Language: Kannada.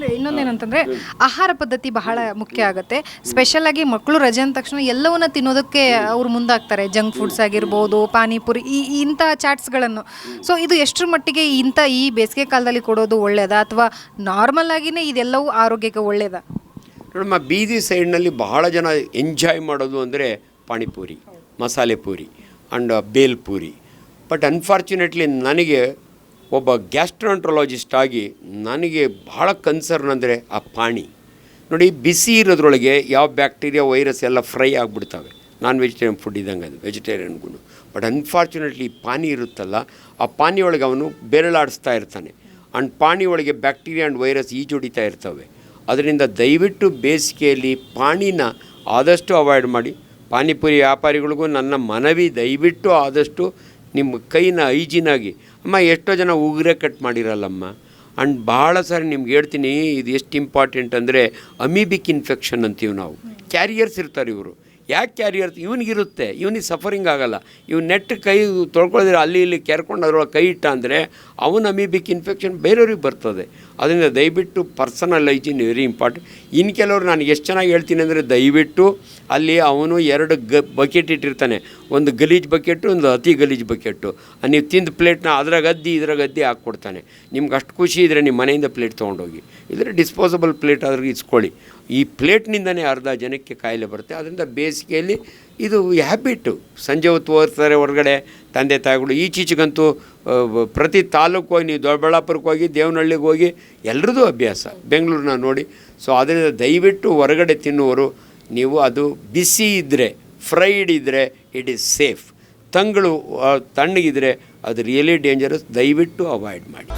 ಅಂದರೆ ಇನ್ನೊಂದೇನಂತಂದರೆ ಆಹಾರ ಪದ್ಧತಿ ಬಹಳ ಮುಖ್ಯ ಆಗುತ್ತೆ. ಸ್ಪೆಷಲಾಗಿ ಮಕ್ಕಳು ರಜೆ ಅಂದ ತಕ್ಷಣ ಎಲ್ಲವನ್ನ ತಿನ್ನೋದಕ್ಕೆ ಅವ್ರು ಮುಂದಾಗ್ತಾರೆ. ಜಂಕ್ ಫುಡ್ಸ್ ಆಗಿರ್ಬೋದು, ಪಾನಿಪುರಿ, ಇಂಥ ಚಾಟ್ಸ್ಗಳನ್ನು. ಸೊ ಇದು ಎಷ್ಟರ ಮಟ್ಟಿಗೆ ಈ ಬೇಸಿಗೆ ಕಾಲದಲ್ಲಿ ಕೊಡೋದು ಒಳ್ಳೆಯದಾ, ಅಥವಾ ನಾರ್ಮಲ್ ಆಗಿಯೇ ಇದೆಲ್ಲವೂ ಆರೋಗ್ಯಕ್ಕೆ ಒಳ್ಳೆಯದಾ? ನೋಡಮ್ಮ, ಬೀದಿ ಸೈಡ್ನಲ್ಲಿ ಬಹಳ ಜನ ಎಂಜಾಯ್ ಮಾಡೋದು ಅಂದರೆ ಪಾನಿಪುರಿ, ಮಸಾಲೆ ಪೂರಿ ಆ್ಯಂಡ್ ಬೇಲ್ಪೂರಿ. ಬಟ್ ಅನ್ಫಾರ್ಚುನೇಟ್ಲಿ ನನಗೆ ಒಬ್ಬ ಗ್ಯಾಸ್ಟ್ರಾಂಟ್ರಾಲಜಿಸ್ಟ್ ಆಗಿ ನನಗೆ ಭಾಳ ಕನ್ಸರ್ನ್ ಅಂದರೆ ಆ ಪಾನಿ. ನೋಡಿ, ಬಿಸಿ ಇರೋದ್ರೊಳಗೆ ಯಾವ ಬ್ಯಾಕ್ಟೀರಿಯಾ, ವೈರಸ್ ಎಲ್ಲ ಫ್ರೈ ಆಗಿಬಿಡ್ತವೆ. ನಾನ್ ವೆಜಿಟೇರಿಯನ್ ಫುಡ್ ಇದ್ದಂಗೆ ಅದು ವೆಜಿಟೇರಿಯನ್ಗೂ. ಬಟ್ ಅನ್ಫಾರ್ಚುನೇಟ್ಲಿ ಪಾನಿ ಇರುತ್ತಲ್ಲ, ಆ ಪಾನಿ ಒಳಗೆ ಅವನು ಬೆರಳಾಡಿಸ್ತಾ ಇರ್ತಾನೆ. ಆ್ಯಂಡ್ ಪಾನಿ ಒಳಗೆ ಬ್ಯಾಕ್ಟೀರಿಯಾ ಆ್ಯಂಡ್ ವೈರಸ್ ಈಜೊಡಿತಾ ಇರ್ತವೆ. ಅದರಿಂದ ದಯವಿಟ್ಟು ಬೇಸಿಗೆಯಲ್ಲಿ ಪಾನಿನ ಆದಷ್ಟು ಅವಾಯ್ಡ್ ಮಾಡಿ. ಪಾನಿಪುರಿ ವ್ಯಾಪಾರಿಗಳಿಗೂ ನನ್ನ ಮನವಿ, ದಯವಿಟ್ಟು ಆದಷ್ಟು ನಿಮ್ಮ ಕೈನ ಹೈಜೀನಾಗಿ. ಅಮ್ಮ, ಎಷ್ಟೋ ಜನ ಉಗುರೇ ಕಟ್ ಮಾಡಿರಲ್ಲಮ್ಮ. ಆ್ಯಂಡ್ ಭಾಳ ಸಾರಿ ನಿಮ್ಗೆ ಹೇಳ್ತೀನಿ, ಇದು ಎಷ್ಟು ಇಂಪಾರ್ಟೆಂಟ್ ಅಂದರೆ ಅಮೀಬಿಕ್ ಇನ್ಫೆಕ್ಷನ್ ಅಂತೀವಿ ನಾವು. ಕ್ಯಾರಿಯರ್ಸ್ ಇರ್ತಾರೆ ಇವರು. ಯಾಕೆ ಕ್ಯಾರಿಯರ್ಸ್? ಇವನಿಗಿರುತ್ತೆ, ಇವನಿಗೆ ಸಫರಿಂಗ್ ಆಗೋಲ್ಲ. ಇವ್ನು ನೆಟ್ ಕೈ ತೊಳ್ಕೊಳ್ಳೋದ್ರೆ ಅಲ್ಲಿ ಇಲ್ಲಿ ಕೆರ್ಕೊಂಡು ಅದರೊಳಗೆ ಕೈ ಇಟ್ಟ ಅಂದರೆ ಅವನ ಅಮೀಬಿಕ್ ಇನ್ಫೆಕ್ಷನ್ ಬೇರೆಯವ್ರಿಗೆ ಬರ್ತದೆ. ಅದರಿಂದ ದಯವಿಟ್ಟು ಪರ್ಸನಲ್ ಹೈಜೀನ್ ವೆರಿ ಇಂಪಾರ್ಟೆಂಟ್. ಇನ್ನು ಕೆಲವರು ನಾನು ಎಷ್ಟು ಚೆನ್ನಾಗಿ ಹೇಳ್ತೀನಿ ಅಂದರೆ, ದಯವಿಟ್ಟು ಅಲ್ಲಿ ಅವನು 2 ಬಕೆಟ್ ಇಟ್ಟಿರ್ತಾನೆ. ಒಂದು ಗಲೀಜು ಬಕೆಟು, ಒಂದು ಅತಿ ಗಲೀಜು ಬಕೆಟು. ನೀವು ತಿಂದ ಪ್ಲೇಟ್ನ ಇದ್ರಾಗದ್ದಿ ಹಾಕ್ಕೊಡ್ತಾನೆ. ನಿಮ್ಗೆ ಅಷ್ಟು ಖುಷಿ ಇದ್ದರೆ ನಿಮ್ಮ ಮನೆಯಿಂದ ಪ್ಲೇಟ್ ತೊಗೊಂಡೋಗಿ, ಇದ್ರೆ ಡಿಸ್ಪೋಸಬಲ್ ಪ್ಲೇಟ್ ಆದ್ರೆ ಇಸ್ಕೊಳ್ಳಿ. ಈ ಪ್ಲೇಟ್ನಿಂದನೇ ಅರ್ಧ ಜನಕ್ಕೆ ಕಾಯಿಲೆ ಬರುತ್ತೆ. ಅದರಿಂದ ಬೇಸಿಗೆಯಲ್ಲಿ ಇದು ಹ್ಯಾಬಿಟ್ಟು. ಸಂಜೆ ಹೊತ್ತು ಹೋಗ್ತಾರೆ ಹೊರಗಡೆ ತಂದೆ ತಾಯಿಗಳು. ಈಚೀಚೆಗಂತೂ ಪ್ರತಿ ತಾಲೂಕು ಹೋಗಿ, ನೀವು ದೊಡ್ಡಬಳ್ಳಾಪುರಕ್ಕೆ ಹೋಗಿ, ದೇವನಹಳ್ಳಿಗೆ ಹೋಗಿ, ಎಲ್ಲರದ್ದು ಅಭ್ಯಾಸ. ಬೆಂಗಳೂರನ್ನ ನೋಡಿ. ಸೊ ಅದರಿಂದ ದಯವಿಟ್ಟು ಹೊರಗಡೆ ತಿನ್ನುವರು ನೀವು ಅದು ಬಿಸಿ ಇದ್ದರೆ, ಫ್ರೈಡ್ ಇದ್ದರೆ ಇಟ್ ಈಸ್ ಸೇಫ್. ತಣ್ಣಗಿದ್ರೆ ಅದು ರಿಯಲಿ ಡೇಂಜರಸ್. ದಯವಿಟ್ಟು ಅವಾಯ್ಡ್ ಮಾಡಿ.